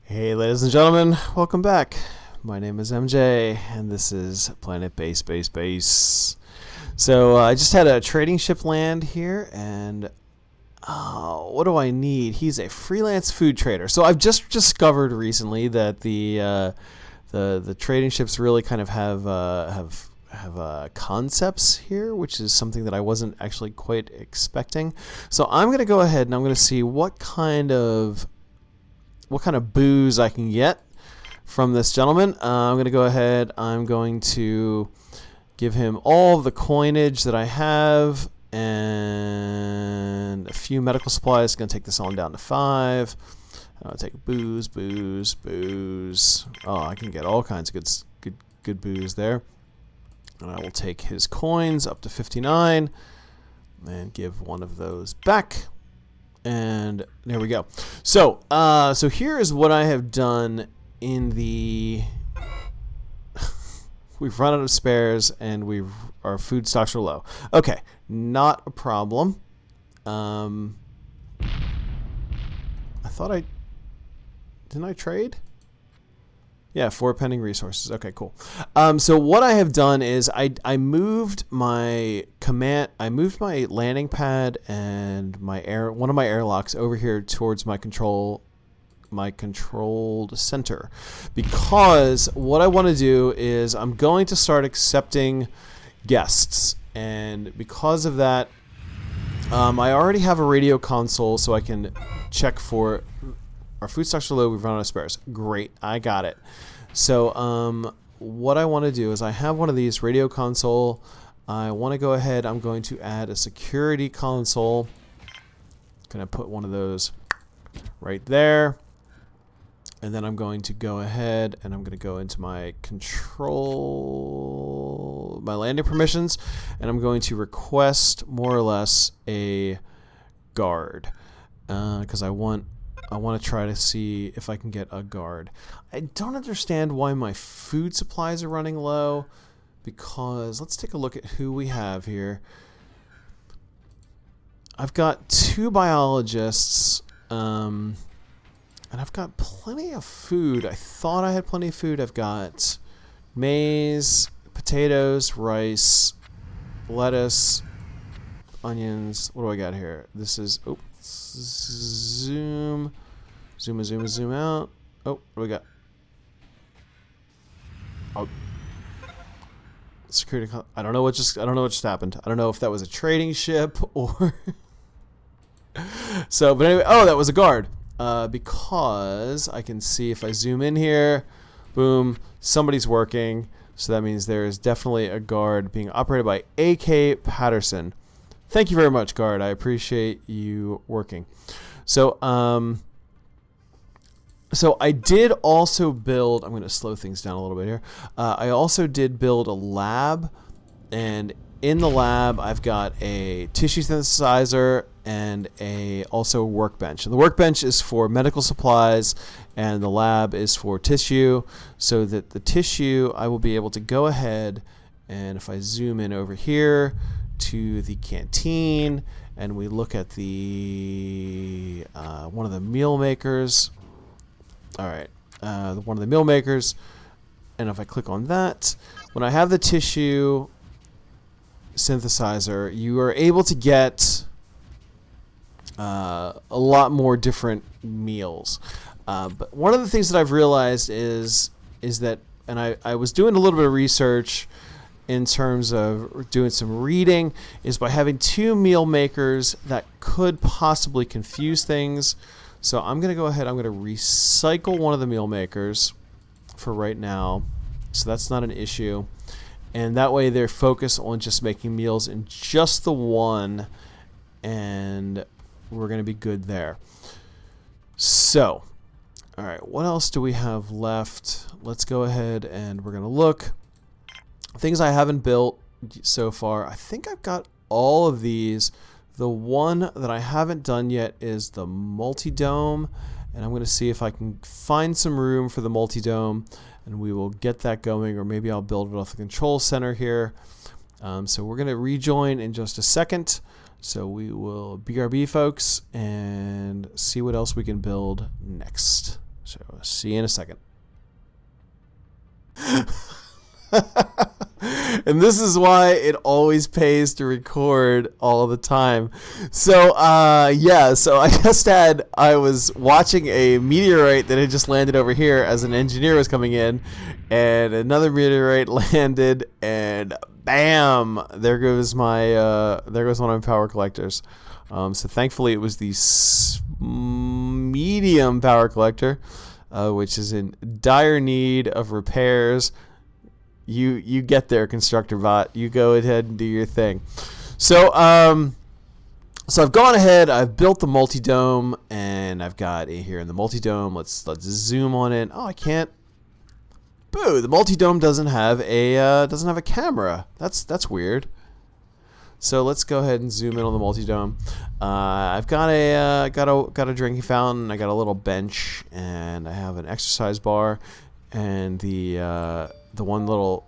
Hey ladies and gentlemen, welcome back. My name is MJ and this is Planetbase Base. So I just had a trading ship land here and what do I need? He's a freelance food trader. So I've just discovered recently that the trading ships really kind of have concepts here, which is something that I wasn't actually quite expecting. So I'm going to go ahead and I'm going to see what kind of booze I can get from this gentleman. I'm going to go ahead. I'm going to give him all of the coinage that I have and a few medical supplies. Going to take this on down to 5. I'll take booze. Oh, I can get all kinds of good booze there. And I will take his coins up to 59 and give one of those back. And there we go. So here is what I have done in the. We've run out of spares, and our food stocks are low. Okay, not a problem. I thought didn't I trade? Yeah, 4 pending resources. Okay, cool. So what I have done is I moved my landing pad and one of my airlocks over here towards my controlled center, because what I want to do is I'm going to start accepting guests, and because of that, I already have a radio console, so I can check for. Our food stocks are low. We've run out of spares. Great, I got it. So what I want to do is I have one of these radio console. I want to go ahead. I'm going to add a security console. Going to put one of those right there. And then I'm going to go ahead and I'm going to go into my my landing permissions, and I'm going to request more or less a guard because I want to try to see if I can get a guard. I don't understand why my food supplies are running low, because let's take a look at who we have here. I've got 2 biologists, and I've got plenty of food. I thought I had plenty of food. I've got maize, potatoes, rice, lettuce, onions. What do I got here? This is... Oh. Zoom out. Oh, what do we got? Oh, security. I don't know what just happened. I don't know if that was a trading ship or. So, but anyway, oh, that was a guard. Because I can see if I zoom in here, boom, somebody's working. So that means there is definitely a guard being operated by A.K. Patterson. Thank you very much, guard. I appreciate you working. So I did also build. I'm going to slow things down a little bit here. I also did build a lab, and in the lab I've got a tissue synthesizer and also a workbench. And the workbench is for medical supplies, and the lab is for tissue. So that the tissue, I will be able to go ahead, and if I zoom in over here to the canteen, and we look at the one of the meal makers. All right, one of the meal makers, and if I click on that, when I have the tissue synthesizer, you are able to get a lot more different meals. But one of the things that I've realized is that, and I was doing a little bit of research in terms of doing some reading, is by having 2 meal makers that could possibly confuse things. So I'm going to go ahead, I'm going to recycle one of the meal makers for right now. So that's not an issue. And that way they're focused on just making meals in just the one, and we're going to be good there. So, all right, what else do we have left? Let's go ahead and we're going to look. Things I haven't built so far. I think I've got all of these. The one that I haven't done yet is the multi-dome, and I'm going to see if I can find some room for the multi-dome, and we will get that going, or maybe I'll build it off the control center here. So we're going to rejoin in just a second. So we will BRB, folks, and see what else we can build next. So See you in a second. And this is why it always pays to record all the time. So, yeah, so I was watching a meteorite that had just landed over here as an engineer was coming in, and another meteorite landed, and bam, there goes one of my power collectors. So thankfully it was the medium power collector, which is in dire need of repairs. You get there, constructor bot. You go ahead and do your thing. So so I've gone ahead. I've built the multi-dome, and I've got it here in the multi-dome. Let's zoom on it. Oh, I can't. Boo! The multi-dome doesn't have a camera. That's weird. So let's go ahead and zoom in on the multi-dome. I've got a drinking fountain. I got a little bench, and I have an exercise bar, and the one little,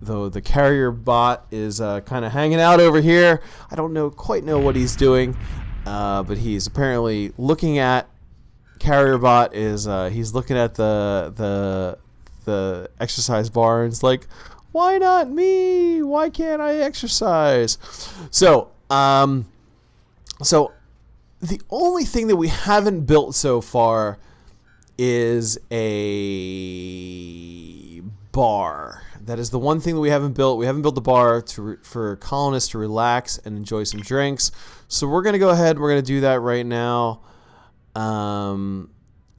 the carrier bot is kind of hanging out over here. I don't quite know what he's doing, but he's apparently looking at, carrier bot is he's looking at the exercise bar, and it's like, why not me? Why can't I exercise? So so the only thing that we haven't built so far is a bar. That is the one thing that we haven't built. We haven't built the bar for colonists to relax and enjoy some drinks. So we're going to go ahead and we're going to do that right now. And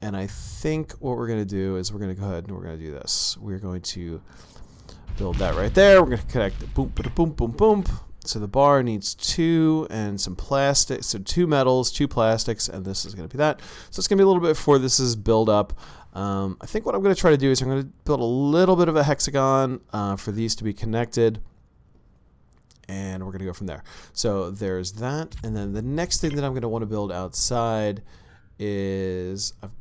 I think what we're going to do is we're going to go ahead and we're going to do this. We're going to build that right there. We're going to connect the boom, boom, boom, boom. So the bar needs 2 and some plastic. So 2 metals, 2 plastics, and this is going to be that. So it's going to be a little bit before this is built up. I think what I'm going to try to do is I'm going to build a little bit of a hexagon for these to be connected. And we're going to go from there. So there's that. And then the next thing that I'm going to want to build outside is I've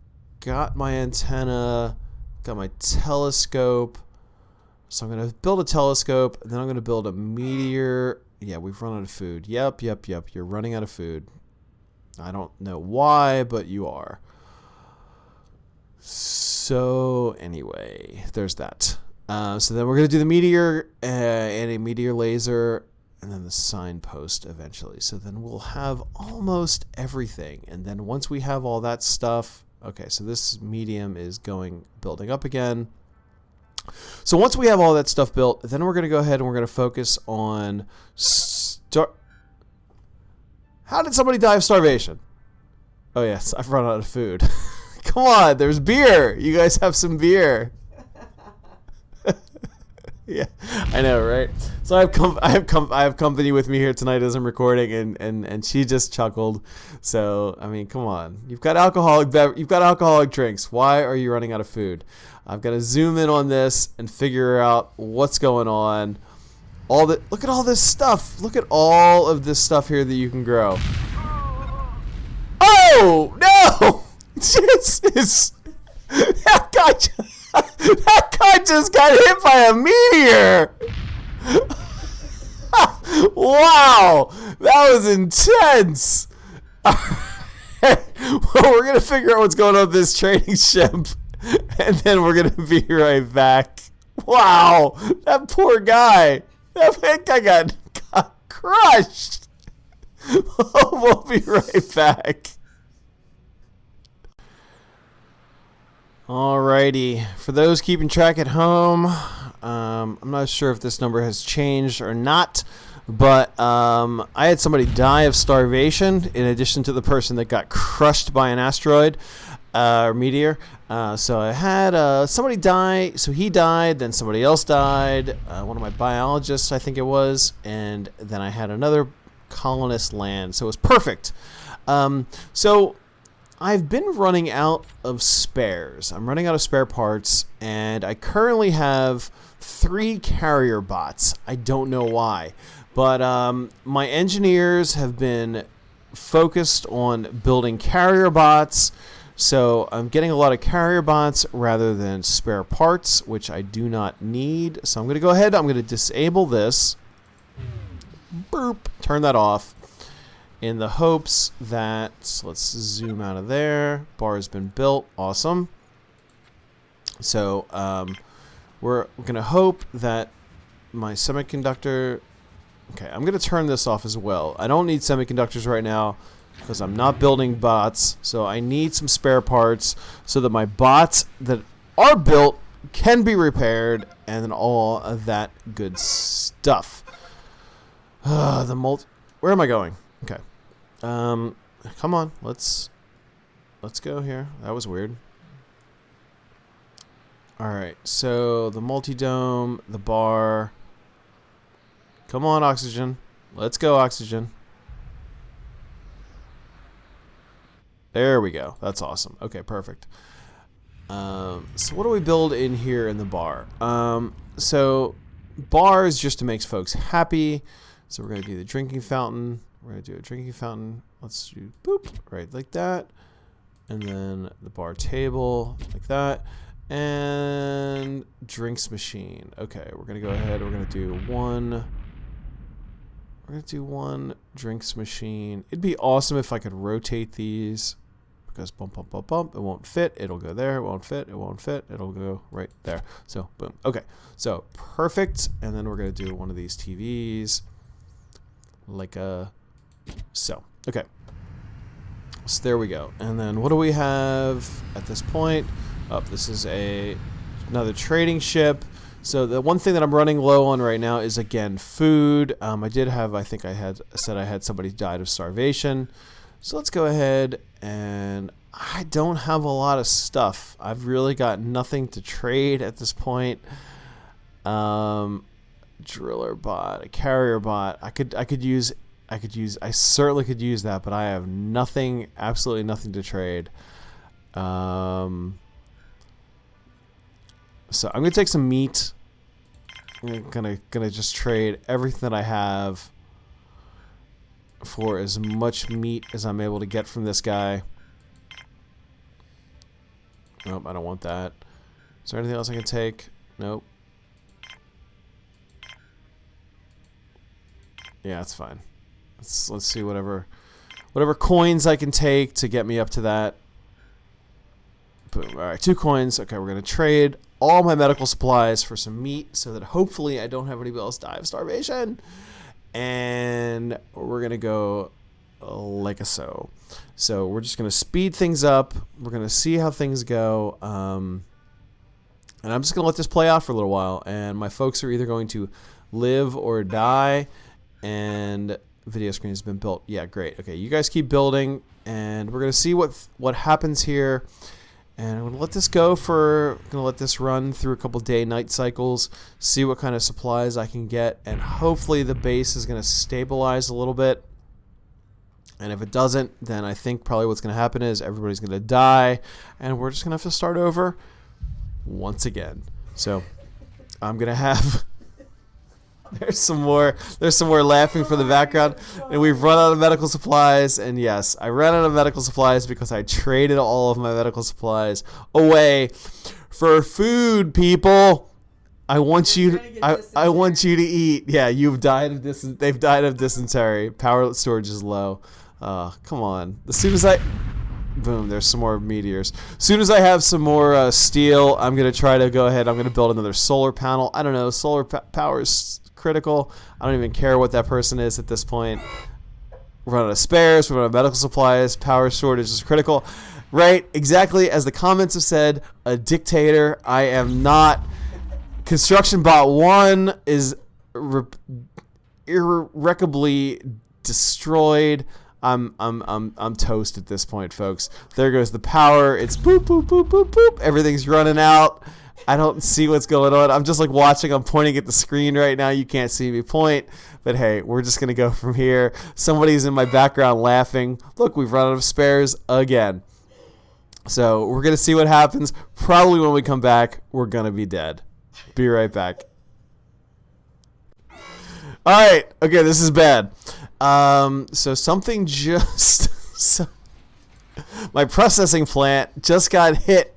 got my antenna, got my telescope. So I'm going to build a telescope, and then I'm going to build a meteor. Yeah, we've run out of food. Yep. You're running out of food. I don't know why, but you are. So anyway, there's that. So then we're going to do the meteor and a meteor laser, and then the signpost eventually. So then we'll have almost everything. And then once we have all that stuff, okay, so this medium is building up again. So once we have all that stuff built, then we're going to go ahead and we're going to focus on How did somebody die of starvation? Oh yes, I've run out of food. Come on, there's beer. You guys have some beer. Yeah, I know, right? So I have company with me here tonight as I'm recording, and she just chuckled. So I mean, come on, you've got alcoholic drinks. Why are you running out of food? I've got to zoom in on this and figure out what's going on. Look at all this stuff. Look at all of this stuff here that you can grow. Oh no! That guy just got hit by a meteor. Wow, that was intense. Well, we're gonna figure out what's going on with this training ship, and then we're gonna be right back. Wow, that poor guy. That guy got crushed. We'll be right back. Alrighty, for those keeping track at home, I'm not sure if this number has changed or not, but I had somebody die of starvation in addition to the person that got crushed by an asteroid or meteor. So I had somebody die, so he died, then somebody else died, one of my biologists I think it was, and then I had another colonist land, so it was perfect. So I've been running out of spares. I'm running out of spare parts, and I currently have 3 carrier bots. I don't know why, but my engineers have been focused on building carrier bots, so I'm getting a lot of carrier bots rather than spare parts, which I do not need. So I'm going to go ahead, I'm going to disable this, boop, turn that off, in the hopes that, so let's zoom out of there, bar has been built, awesome. So we're going to hope that my semiconductor... Okay, I'm going to turn this off as well. I don't need semiconductors right now because I'm not building bots. So I need some spare parts so that my bots that are built can be repaired and then all of that good stuff. Where am I going? Okay. Come on. Let's go here. That was weird. Alright, so the multi-dome, the bar. Come on, oxygen. Let's go, oxygen. There we go. That's awesome. Okay, perfect. So what do we build in here in the bar? So bar is just to make folks happy. So we're going to do the drinking fountain. We're going to do a drinking fountain. Let's do boop, right like that. And then the bar table, like that. And drinks machine. Okay, we're going to go ahead. We're going to do one. We're going to do one drinks machine. It'd be awesome if I could rotate these. Because bump, bump, bump, bump. It won't fit. It'll go there. It won't fit. It won't fit. It'll go right there. So, boom. Okay. So, perfect. And then we're going to do one of these TVs. Like a... So, okay. So, there we go. And then what do we have at this point? Oh, this is another trading ship. So, the one thing that I'm running low on right now is, again, food. I did have, I think I had said I had somebody died of starvation. So let's go ahead, and I don't have a lot of stuff. I've really got nothing to trade at this point. Driller bot, a carrier bot. I certainly could use that, but I have nothing, absolutely nothing to trade. So I'm gonna take some meat. I'm gonna just trade everything that I have for as much meat as I'm able to get from this guy. Nope, I don't want that. Is there anything else I can take? Nope. Yeah, that's fine. Let's see whatever coins I can take to get me up to that. Boom. All right, 2 coins. Okay, we're gonna trade all my medical supplies for some meat so that hopefully I don't have anybody else die of starvation. And we're going to go like so. So we're just going to speed things up. We're going to see how things go. And I'm just going to let this play out for a little while. And my folks are either going to live or die. And video screen has been built. Yeah, great. Okay, you guys keep building. And we're going to see what happens here. And I'm going to let this go going to let this run through a couple day-night cycles, see what kind of supplies I can get, and hopefully the base is going to stabilize a little bit. And if it doesn't, then I think probably what's going to happen is everybody's going to die, and we're just going to have to start over once again. So I'm going to have... There's some more laughing from the background. And we've run out of medical supplies. And yes, I ran out of medical supplies because I traded all of my medical supplies away for food, people. I want you to eat. Yeah, you've died of they've died of dysentery. Power storage is low. Come on. As soon as boom, there's some more meteors. As soon as I have some more steel, I'm going to try to go ahead. I'm going to build another solar panel. I don't know. Solar power is critical. I don't even care what that person is at this point. We're running out of spares. We're running out of medical supplies. Power shortage is critical. Right? Exactly as the comments have said, a dictator. I am not. Construction bot 1 is irreparably destroyed. I'm toast at this point, folks. There goes the power. It's boop, boop, boop, boop, boop. Everything's running out. I don't see what's going on. I'm just like watching. I'm pointing at the screen right now. You can't see me point. But hey, we're just going to go from here. Somebody's in my background laughing. Look, we've run out of spares again. So we're going to see what happens. Probably when we come back, we're going to be dead. Be right back. All right. Okay, this is bad. So something just... my processing plant just got hit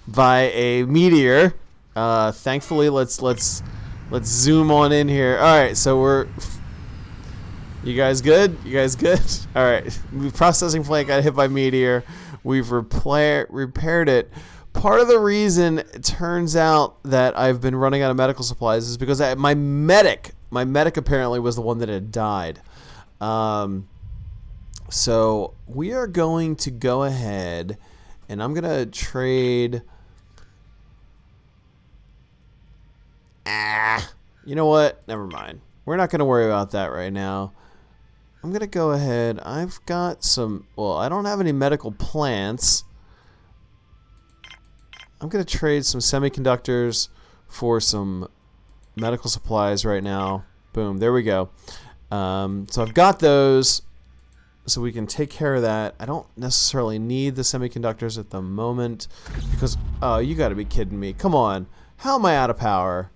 by a meteor. Thankfully, let's zoom on in here. All right, so you guys good? You guys good? All right, the processing plant got hit by meteor. We've repaired it, part of the reason it turns out that I've been running out of medical supplies is because my medic apparently was the one that had died. So we are going to go ahead and I'm going to trade. You know what? Never mind. We're not going to worry about that right now. I'm going to go ahead. I've got some, well, I don't have any medical plants. I'm going to trade some semiconductors for some medical supplies right now. Boom. There we go. So I've got those. So we can take care of that. I don't necessarily need the semiconductors at the moment because, oh, you got to be kidding me. Come on. How am I out of power?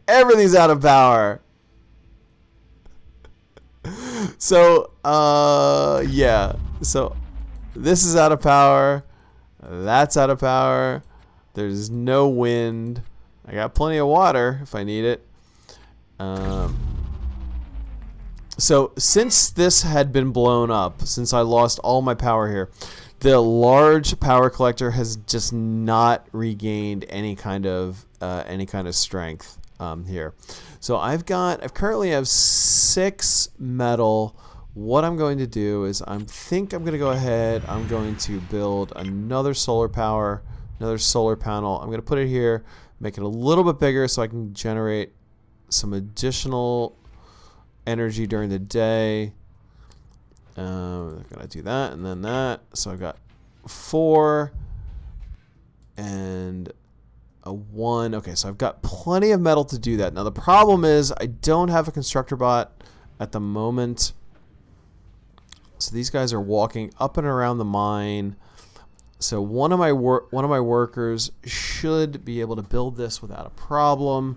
Everything's out of power. So, yeah. So this is out of power. That's out of power. There's no wind. I got plenty of water if I need it. So since this had been blown up, since I lost all my power here, the large power collector has just not regained any kind of strength here. So I currently have 6 metal. What I'm going to do is I'm going to go ahead. I'm going to build another solar panel. I'm going to put it here, make it a little bit bigger so I can generate some additional energy during the day. I'm gonna do that and then that. So I've got 4 and a 1. Okay, so I've got plenty of metal to do that. Now the problem is I don't have a constructor bot at the moment. So these guys are walking up and around the mine. So one of my workers should be able to build this without a problem.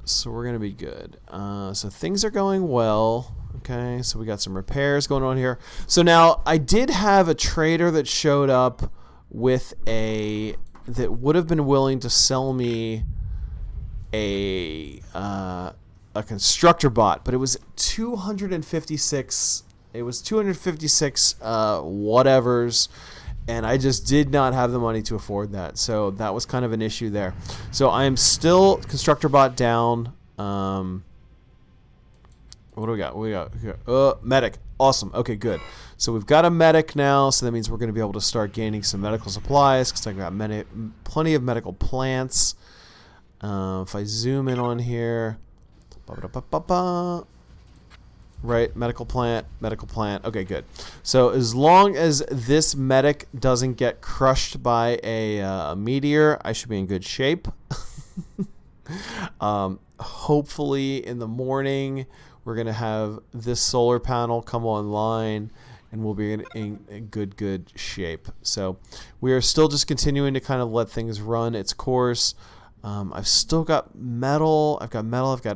So we're going to be good. So things are going well. Okay, so we got some repairs going on here. So now I did have a trader that showed up with that would have been willing to sell me a constructor bot, but it was 256. It was 256 whatevers. And I just did not have the money to afford that. So that was kind of an issue there. So I am still constructor bot down. What do we got? We got medic. Awesome. Okay, good. So we've got a medic now. So that means we're going to be able to start gaining some medical supplies because I've got plenty of medical plants. If I zoom in on here. Right, medical plant. Okay, good. So as long as this medic doesn't get crushed by a meteor, I should be in good shape. Hopefully in the morning, we're going to have this solar panel come online and we'll be in good shape. So we are still just continuing to kind of let things run its course. I've still got metal. I've got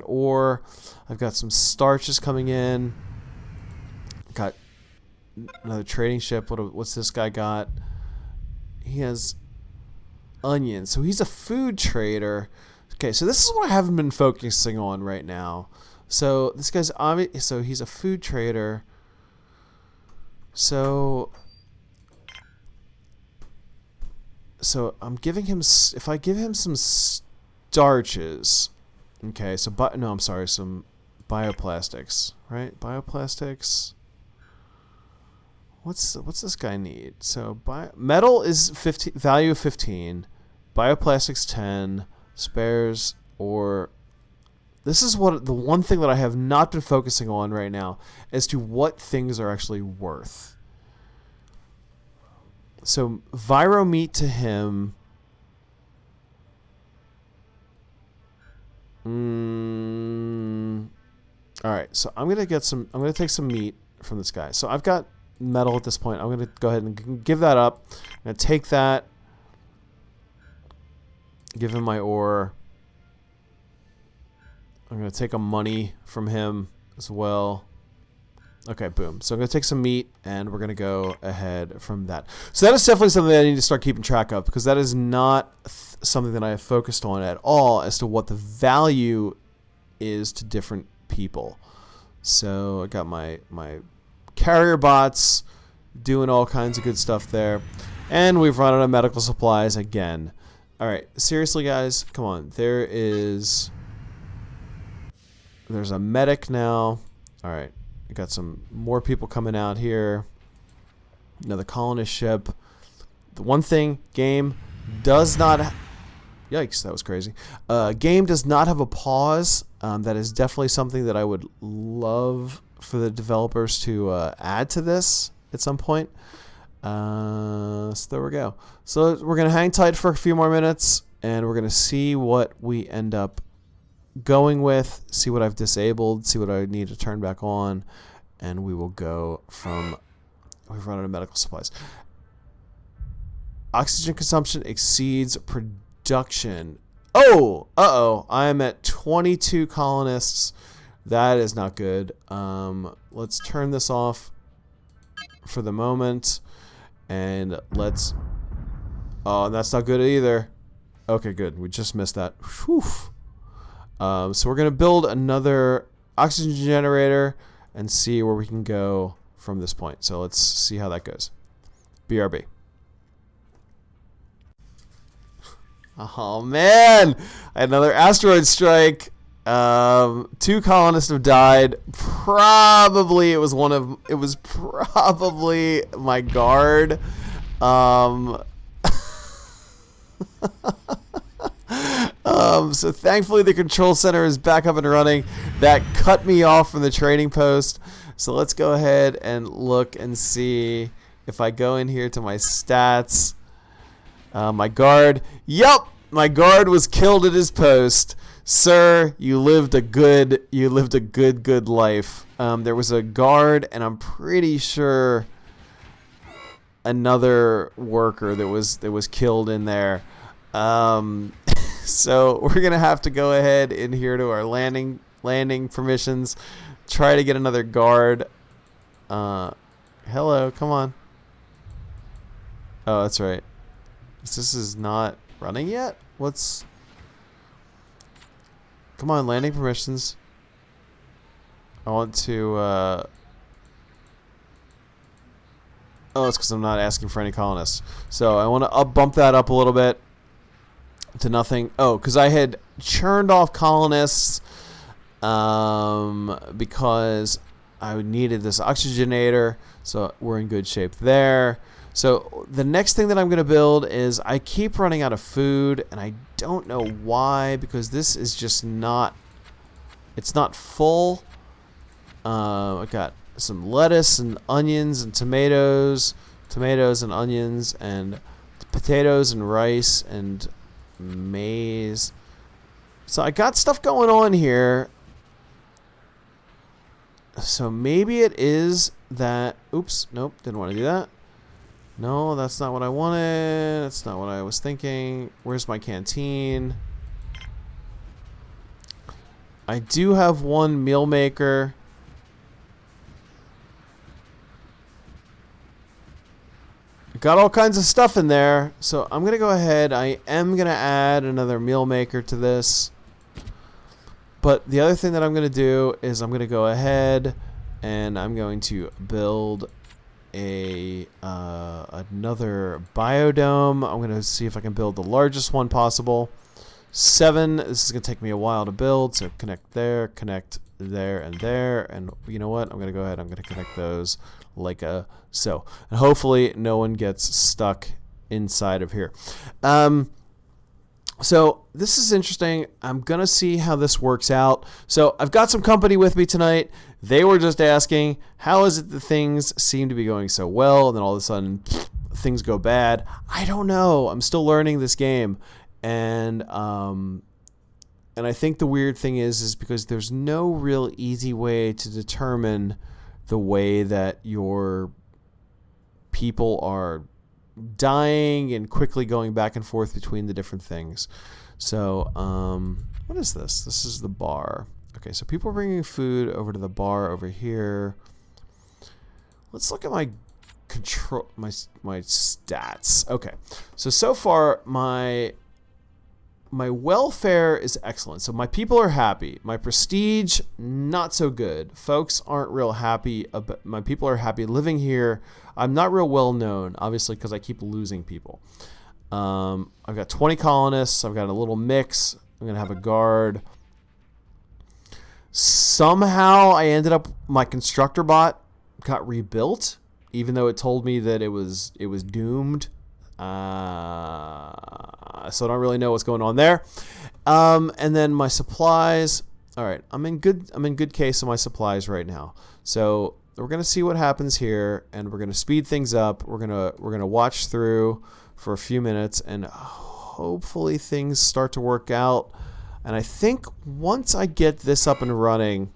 ore. I've got some starches coming in. Got another trading ship. What's this guy got? He has onions. So he's a food trader. Okay, so this is what I haven't been focusing on right now. So this guy's so he's a food trader. So I'm giving him, if I give him some starches, okay, so, no, I'm sorry, some bioplastics, right? Bioplastics. What's this guy need? So metal is 15, value of 15, bioplastics 10, spares, or this is the one thing that I have not been focusing on right now as to what things are actually worth. So Viro meat to him. All right, so I'm gonna take some meat from this guy. So I've got metal at this point. I'm gonna go ahead and give that up. I'm gonna take that. Give him my ore. I'm gonna take a money from him as well. Okay, boom. So I'm going to take some meat, and we're going to go ahead from that. So that is definitely something that I need to start keeping track of, because that is not something that I have focused on at all as to what the value is to different people. So I got my carrier bots. doing all kinds of good stuff there. And we've run out of medical supplies again. Alright, seriously guys, come on. There's a medic now. Alright, we got some more people coming out here. Another colonist ship. The one thing, game does not... Yikes, that was crazy. Game does not have a pause. That is definitely something that I would love for the developers to add to this at some point. So there we go. So we're going to hang tight for a few more minutes, and we're going to see what we end up going with, see what I've disabled, see what I need to turn back on, and we will go from... We've run out of medical supplies. Oxygen consumption exceeds production. Oh! Uh-oh. I am at 22 colonists. That is not good. Let's turn this off for the moment. And let's... Oh, that's not good either. Okay, good. We just missed that. Whew. So we're going to build another oxygen generator and see where we can go from this point. So let's see how that goes. BRB. Oh, man. Another asteroid strike. 2 colonists have died. Probably it was probably my guard. So thankfully the control center is back up and running. That cut me off from the trading post. So let's go ahead and look and see if I go in here to my stats. My guard. Yup, my guard was killed at his post. Sir, you lived a good life. There was a guard, and I'm pretty sure another worker that was killed in there. So we're gonna have to go ahead in here to our landing permissions. Try to get another guard. Hello, come on. Oh, that's right. This is not running yet? What's... Come on, landing permissions. I want to... Oh, it's because I'm not asking for any colonists. So I want to bump that up a little bit to nothing. Oh, because I had churned off colonists because I needed this oxygenator. So we're in good shape there. So the next thing that I'm going to build is I keep running out of food, and I don't know why, because this is just not, it's not full. I got some lettuce and onions and tomatoes and onions and potatoes and rice and maize. So I got stuff going on here. So maybe it is that, oops, nope, didn't want to do that. No, that's not what I wanted. That's not what I was thinking. Where's my canteen? I do have one meal maker. Got all kinds of stuff in there. So I'm going to go ahead. I am going to add another meal maker to this. But the other thing that I'm going to do is I'm going to go ahead and I'm going to build another biodome. I'm going to see if I can build the largest one possible. 7. This is going to take me a while to build. So connect there, and there. And you know what? I'm going to go ahead. I'm going to connect those like so. And hopefully no one gets stuck inside of here. So this is interesting. I'm going to see how this works out. So I've got some company with me tonight. They were just asking, how is it that things seem to be going so well, and then all of a sudden things go bad? I don't know. I'm still learning this game. And I think the weird thing is because there's no real easy way to determine the way that your people are dying and quickly going back and forth between the different things. So, what is this? This is the bar. Okay, so people are bringing food over to the bar over here. Let's look at my control, my stats. Okay, so far my my welfare is excellent. So my people are happy. My prestige, not so good. Folks aren't real happy. My people are happy living here. I'm not real well known, obviously, because I keep losing people. I've got 20 colonists. I've got a little mix. I'm going to have a guard. Somehow I ended up, my constructor bot got rebuilt, even though it told me that it was doomed. So I don't really know what's going on there. And then my supplies. All right, I'm in good case of my supplies right now. So we're gonna see what happens here, and we're gonna speed things up. We're gonna watch through for a few minutes, and hopefully things start to work out. And I think once I get this up and running,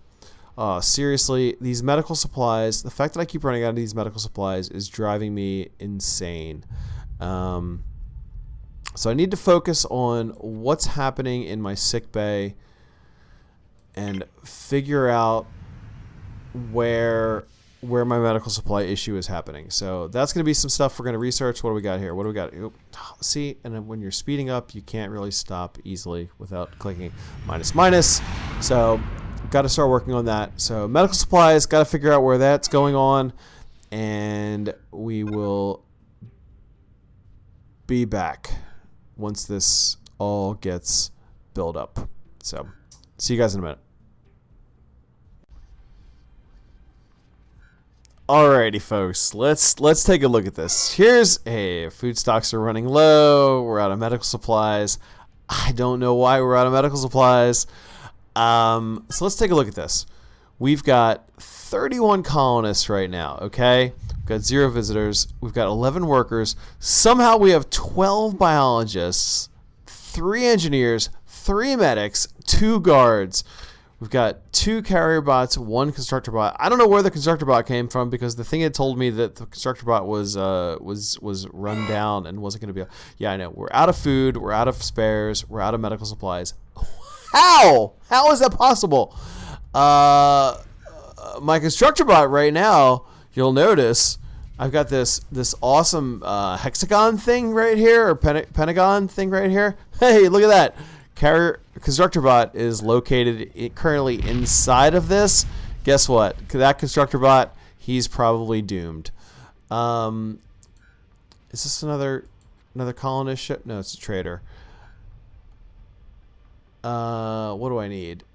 seriously, these medical supplies, the fact that I keep running out of these medical supplies is driving me insane. So I need to focus on what's happening in my sick bay and figure out where my medical supply issue is happening. So that's going to be some stuff we're going to research. What do we got here? What do we got? See, and then when you're speeding up, you can't really stop easily without clicking minus. So got to start working on that. So medical supplies, got to figure out where that's going on, and we will be back once this all gets built up. So see you guys in a minute. Alrighty, folks, let's take a look at this. Here's food stocks are running low. We're out of medical supplies. I don't know why we're out of medical supplies. So let's take a look at this. We've got 31 colonists right now, okay? We've got 0 visitors. We've got 11 workers. Somehow we have 12 biologists, 3 engineers, 3 medics, 2 guards. We've got 2 carrier bots, 1 constructor bot. I don't know where the constructor bot came from, because the thing had told me that the constructor bot was run down and wasn't going to be. Yeah, I know. We're out of food. We're out of spares. We're out of medical supplies. How? How is that possible? My constructor bot right now, you'll notice I've got this awesome hexagon thing right here, or pentagon thing right here. Hey, look at that. Constructor bot is located currently inside of this. Guess what? That constructor bot, he's probably doomed. Is this another colonist ship? No, it's a trader. What do I need?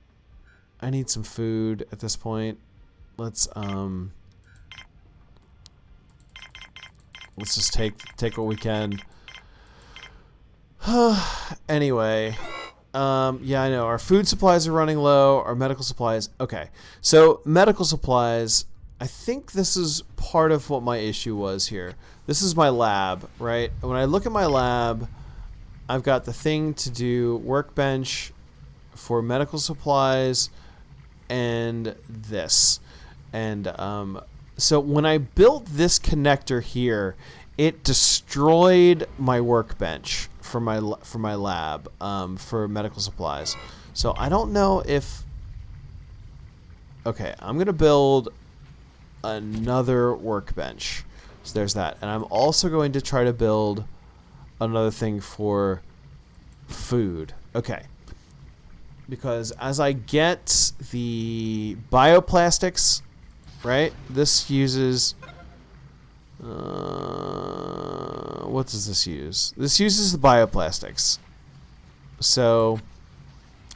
I need some food at this point. Let's just take what we can. Anyway. Yeah, I know. Our food supplies are running low. Our medical supplies. Okay. So medical supplies, I think this is part of what my issue was here. This is my lab, right? When I look at my lab, I've got the thing to do workbench for medical supplies and this. And so when I built this connector here, it destroyed my workbench for my lab for medical supplies. So I don't know if. Okay, I'm gonna build another workbench. So there's that, and I'm also going to try to build another thing for food. Okay, because as I get the bioplastics, right? This uses. What does this use? This uses the bioplastics. So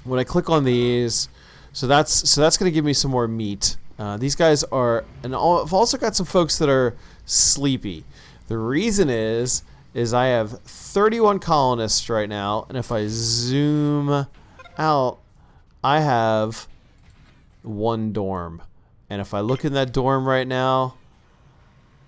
when I click on these, so that's going to give me some more meat. These guys are, and I've also got some folks that are sleepy. The reason is I have 31 colonists right now, and if I zoom out, I have 1 dorm. And if I look in that dorm right now,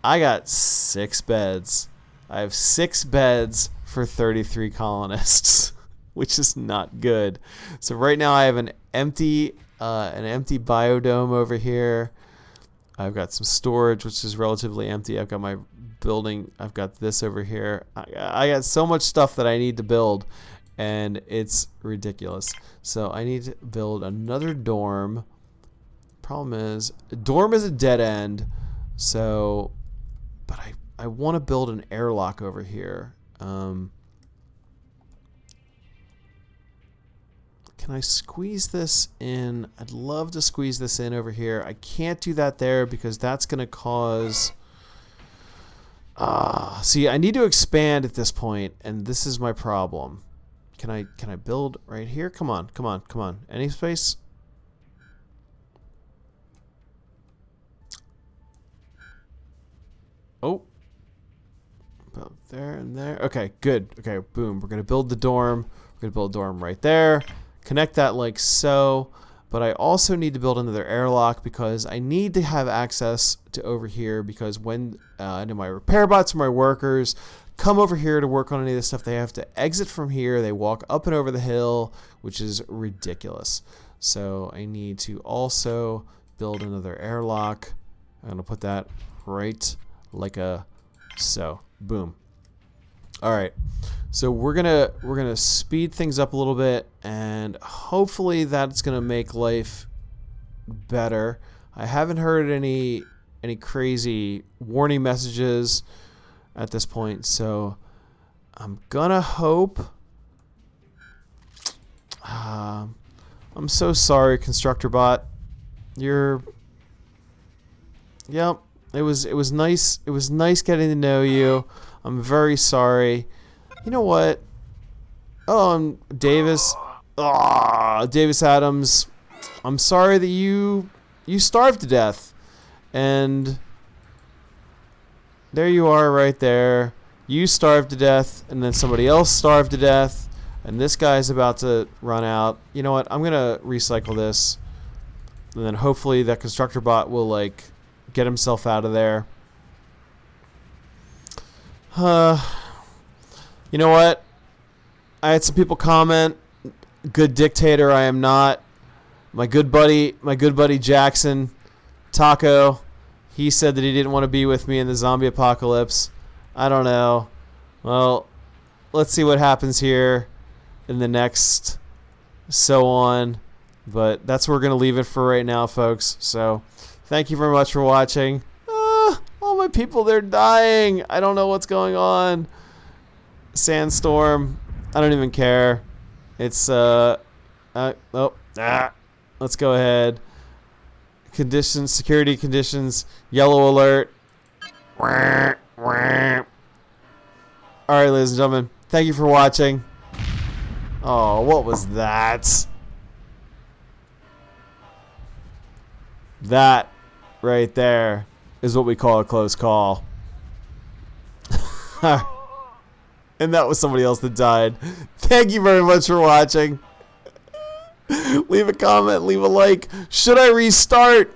I got 6 beds. I have 6 beds for 33 colonists, which is not good. So right now I have an empty biodome over here. I've got some storage, which is relatively empty. I've got my building. I've got this over here. I got so much stuff that I need to build, and it's ridiculous. So I need to build another dorm. Problem is, a dorm is a dead end. So, but I want to build an airlock over here. Can I squeeze this in? I'd love to squeeze this in over here. I can't do that there because that's going to cause... see, I need to expand at this point, and this is my problem. Can I build right here? Come on, come on, come on. Any space? Oh. About there and there. Okay, good. Okay, boom. We're going to build the dorm. We're going to build a dorm right there. Connect that like so. But I also need to build another airlock because I need to have access to over here because when my repair bots or my workers come over here to work on any of this stuff, they have to exit from here. They walk up and over the hill, which is ridiculous. So I need to also build another airlock. I'm going to put that right like a so. Boom. All right. So we're gonna speed things up a little bit, and hopefully that's gonna make life better. I haven't heard any crazy warning messages at this point, so I'm gonna hope. I'm so sorry, constructor bot. Yep. It was nice. It was nice getting to know you. I'm very sorry. You know what? Oh, Davis. Davis Adams. I'm sorry that you starved to death. And there you are right there. You starved to death, and then somebody else starved to death, and this guy's about to run out. You know what? I'm going to recycle this. And then hopefully that constructor bot will, like, get himself out of there. You know what? I had some people comment, good dictator I am not. My good buddy Jackson, Taco, he said that he didn't want to be with me in the zombie apocalypse. I don't know. Well, let's see what happens here in the next so on. But that's where we're going to leave it for right now, folks. So, thank you very much for watching. All my people, they're dying. I don't know what's going on. Sandstorm. I don't even care. It's, let's go ahead. Conditions, security conditions, yellow alert. Alright, ladies and gentlemen, thank you for watching. Oh, what was that? That right there is what we call a close call. And that was somebody else that died. Thank you very much for watching. Leave a comment, leave a like. Should I restart?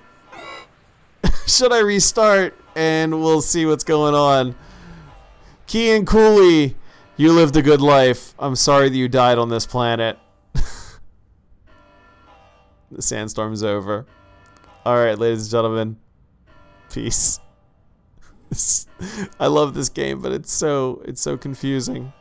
Should I restart? And we'll see what's going on. Key and Cooley, you lived a good life. I'm sorry that you died on this planet. The sandstorm's over. Alright, ladies and gentlemen. Peace. I love this game, but it's so confusing.